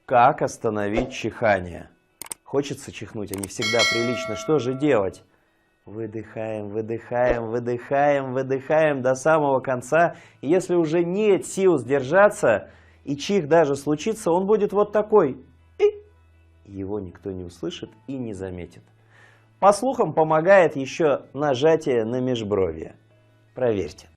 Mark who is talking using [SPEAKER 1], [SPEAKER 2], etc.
[SPEAKER 1] Как остановить чихание? Хочется чихнуть, а не всегда прилично. Что же делать? Выдыхаем, выдыхаем, выдыхаем, выдыхаем до самого конца. И если уже нет сил сдержаться, и чих даже случится, он будет вот такой. И его никто не услышит и не заметит. По слухам, помогает еще нажатие на межбровье. Проверьте.